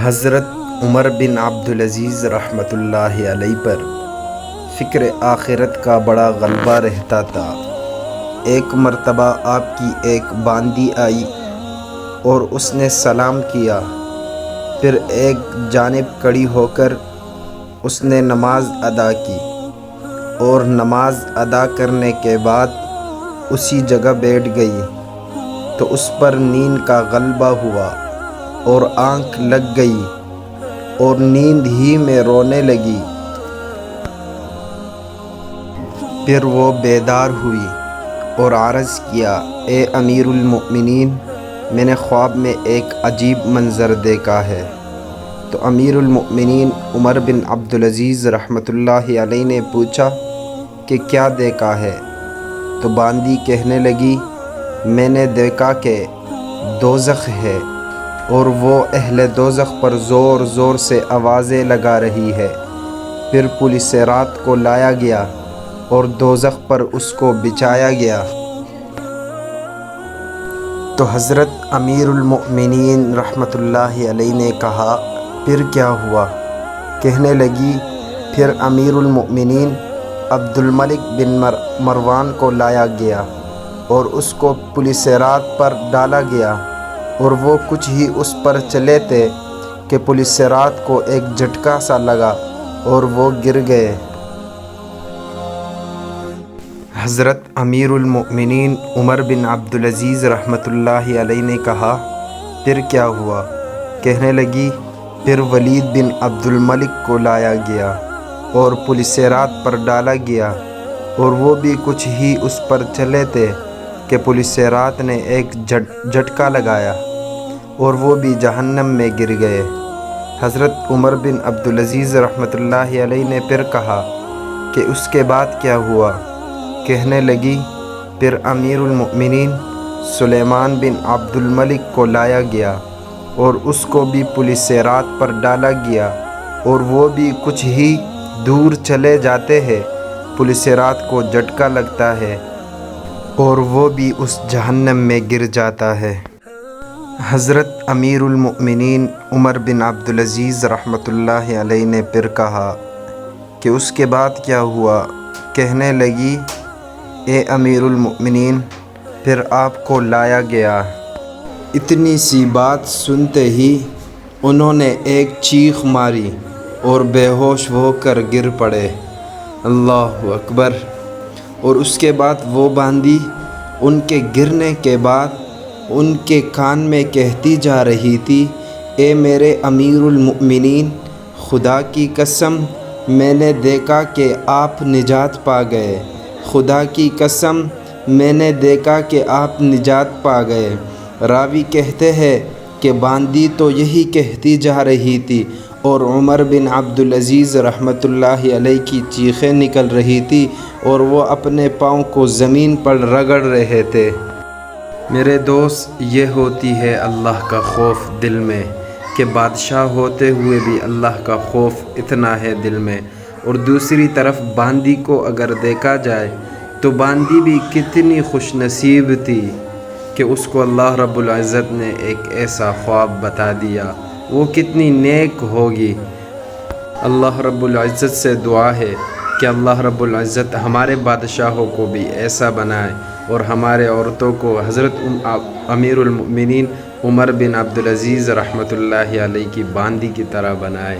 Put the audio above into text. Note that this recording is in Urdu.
حضرت عمر بن عبدالعزیز رحمۃ اللہ علیہ پر فکر آخرت کا بڑا غلبہ رہتا تھا۔ ایک مرتبہ آپ کی ایک باندی آئی اور اس نے سلام کیا، پھر ایک جانب کھڑی ہو کر اس نے نماز ادا کی اور نماز ادا کرنے کے بعد اسی جگہ بیٹھ گئی تو اس پر نیند کا غلبہ ہوا اور آنکھ لگ گئی اور نیند ہی میں رونے لگی۔ پھر وہ بیدار ہوئی اور عرض کیا، اے امیر المؤمنین، میں نے خواب میں ایک عجیب منظر دیکھا ہے۔ تو امیر المؤمنین عمر بن عبدالعزیز رحمۃ اللہ علیہ نے پوچھا کہ کیا دیکھا ہے؟ تو باندی کہنے لگی، میں نے دیکھا کہ دوزخ ہے اور وہ اہل دوزخ پر زور زور سے آوازیں لگا رہی ہے۔ پھر پولیس رات کو لایا گیا اور دوزخ پر اس کو بچھایا گیا۔ تو حضرت امیر المؤمنین رحمۃ اللہ علیہ نے کہا، پھر کیا ہوا؟ کہنے لگی، پھر امیر المؤمنین عبد الملک بن مروان کو لایا گیا اور اس کو پولیس رات پر ڈالا گیا، اور وہ کچھ ہی اس پر چلے تھے کہ پولیس رات کو ایک جھٹکا سا لگا اور وہ گر گئے۔ حضرت امیر المؤمنین عمر بن عبدالعزیز رحمۃ اللہ علیہ نے کہا، پھر کیا ہوا؟ کہنے لگی، پھر ولید بن عبد الملک کو لایا گیا اور پولیس رات پر ڈالا گیا، اور وہ بھی کچھ ہی اس پر چلے تھے کہ پولیس رات نے ایک جھٹکا لگایا اور وہ بھی جہنم میں گر گئے۔ حضرت عمر بن عبدالعزیز رحمۃ اللہ علیہ نے پھر کہا کہ اس کے بعد کیا ہوا؟ کہنے لگی، پھر امیر المؤمنین سلیمان بن عبد الملک کو لایا گیا اور اس کو بھی پولیس رات پر ڈالا گیا، اور وہ بھی کچھ ہی دور چلے جاتے ہیں، پولیس رات کو جھٹکا لگتا ہے اور وہ بھی اس جہنم میں گر جاتا ہے۔ حضرت امیر المؤمنین عمر بن عبدالعزیز رحمۃ اللہ علیہ نے پھر کہا کہ اس کے بعد کیا ہوا؟ کہنے لگی، اے امیر المؤمنین، پھر آپ کو لایا گیا۔ اتنی سی بات سنتے ہی انہوں نے ایک چیخ ماری اور بے ہوش ہو کر گر پڑے۔ اللہ اکبر! اور اس کے بعد وہ باندی ان کے گرنے کے بعد ان کے کان میں کہتی جا رہی تھی، اے میرے امیر المؤمنین، خدا کی قسم میں نے دیکھا کہ آپ نجات پا گئے، خدا کی قسم میں نے دیکھا کہ آپ نجات پا گئے۔ راوی کہتے ہیں کہ باندی تو یہی کہتی جا رہی تھی اور عمر بن عبدالعزیز رحمۃ اللہ علیہ کی چیخیں نکل رہی تھی اور وہ اپنے پاؤں کو زمین پر رگڑ رہے تھے۔ میرے دوست، یہ ہوتی ہے اللہ کا خوف دل میں، کہ بادشاہ ہوتے ہوئے بھی اللہ کا خوف اتنا ہے دل میں۔ اور دوسری طرف باندی کو اگر دیکھا جائے تو باندی بھی کتنی خوش نصیب تھی کہ اس کو اللہ رب العزت نے ایک ایسا خواب بتا دیا، وہ کتنی نیک ہوگی۔ اللہ رب العزت سے دعا ہے کہ اللہ رب العزت ہمارے بادشاہوں کو بھی ایسا بنائے اور ہمارے عورتوں کو حضرت امیر المؤمنین عمر بن عبدالعزیز رحمۃ اللہ علیہ کی باندی کی طرح بنائے۔